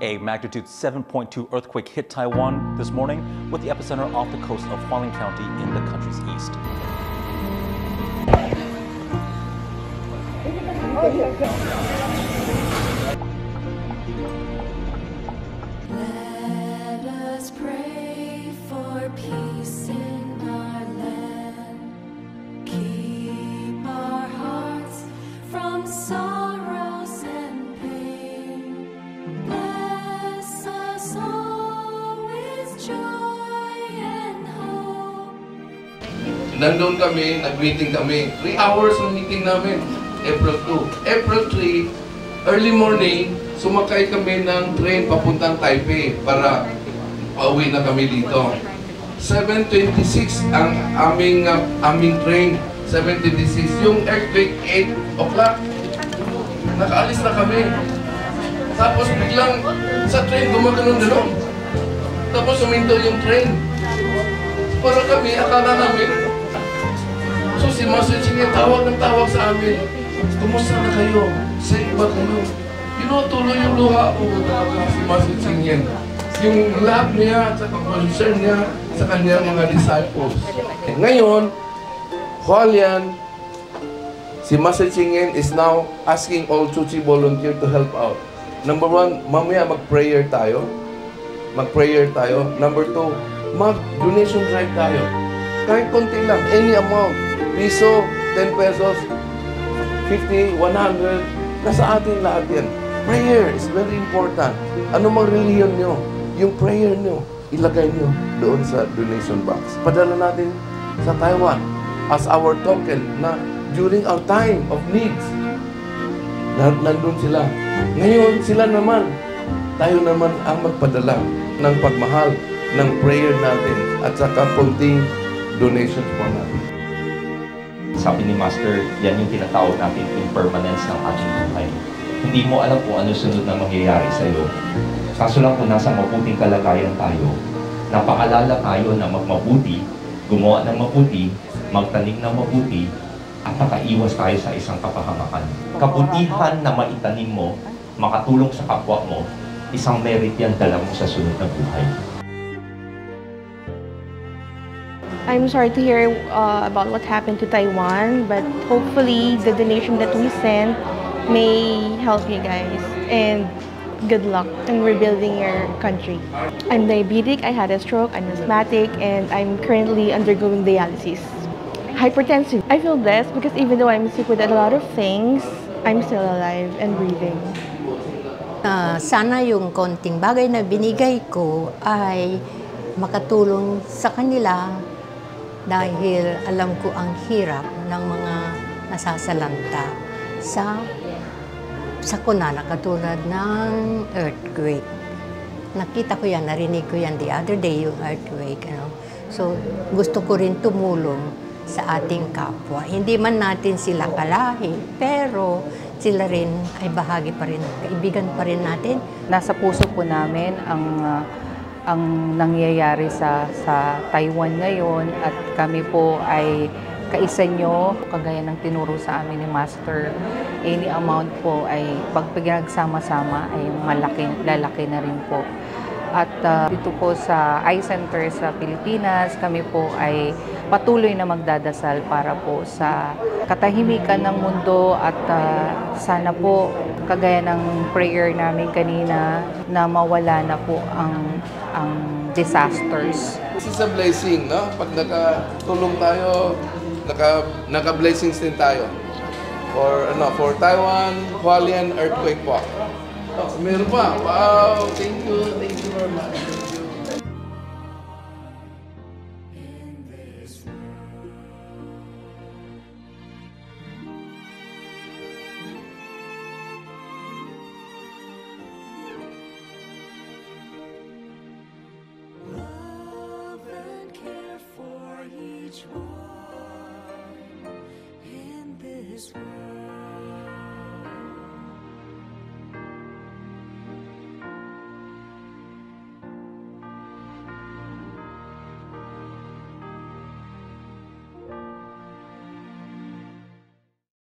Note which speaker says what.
Speaker 1: A magnitude 7.2 earthquake hit Taiwan this morning, with the epicenter off the coast of Hualien County in the country's east.
Speaker 2: Let us pray for peace in our land. Keep our hearts from sorrows and pain. Bless us all with joy and hope.
Speaker 3: Nandun kami, nag-meeting kami. 3 hours ng meeting namin. April 2. April 3, early morning, sumakay kami ng train papuntang Taipei para pauwi na kami dito. 7:26 ang aming train. 7:26. Yung earthquake, 8 o'clock. Nakaalis na kami. Tapos biglang sa train gumagano'n. Tapos suminto yung train. Para kami, akala namin. So si Master Ching tawag ng tawag sa amin. Kumusta na kayo? Safe ba kayo? Tuloy yung luha ko talaga si Master Ching Yen. Yung love niya at concern niya sa kanyang mga disciples. Ngayon, Hualien, si Master Ching Yen is now asking all Chuchi volunteer to help out. Number 1, mamaya mag-prayer tayo. Number 2, mag-donation drive tayo. Kahit konti lang, any amount. Piso, 10 pesos, 50, 100, nasa atin lahat yan. Prayer is very important. Ano mang reliyon nyo, yung prayer nyo, ilagay nyo doon sa donation box. Padala natin sa Taiwan as our token na during our time of needs, nandun sila. Ngayon, sila naman, tayo naman ang magpadala ng pagmahal, ng prayer natin, at saka konting donations po natin.
Speaker 4: Sabi ni Master, yan yung tinatawag natin impermanence ng ating buhay. Hindi mo alam kung ano sunod na mangyayari sa iyo. Kaso lang kung nasa mabuting kalagayan tayo, napaalala tayo na magmabuti, gumawa ng mabuti, magtanim ng mabuti, at nakaiwas tayo sa isang kapahamakan. Kabutihan na maitanim mo, makatulong sa kapwa mo, isang merit yan dala mo sa sunod na buhay.
Speaker 5: I'm sorry to hear about what happened to Taiwan, but hopefully the donation that we sent may help you guys, and good luck in rebuilding your country. I'm diabetic, I had a stroke, I'm asthmatic, and I'm currently undergoing dialysis. Hypertensive. I feel blessed because even though I'm sick with a lot of things, I'm still alive and breathing.
Speaker 6: Sana yung konting bagay na binigay ko ay makatulong sa kanila dahil alam ko ang hirap ng mga nasasalanta sa kunana katulad ng earthquake. Nakita ko yan, narinig ko yan the other day, yung earthquake. So, gusto ko rin tumulong sa ating kapwa. Hindi man natin sila kalahin, pero sila rin ay bahagi pa rin, kaibigan pa rin natin.
Speaker 7: Nasa puso po namin ang nangyayari sa Taiwan ngayon, at kami po ay kaisa nyo, kagaya ng tinuro sa amin ni Master. Any amount po ay pag pinagsama-sama ay lalaki na rin po. At dito po sa Eye Center sa Pilipinas, kami po ay patuloy na magdadasal para po sa katahimikan ng mundo, at sana po, kagaya ng prayer namin kanina, na mawala na po ang disasters.
Speaker 3: This is a blessing, no? Pag nakatulong tayo, naka-blessings din tayo. For Taiwan, Hualien earthquake po. Meron pa. Wow! Thank you very much.
Speaker 2: Love and care for each one in this world.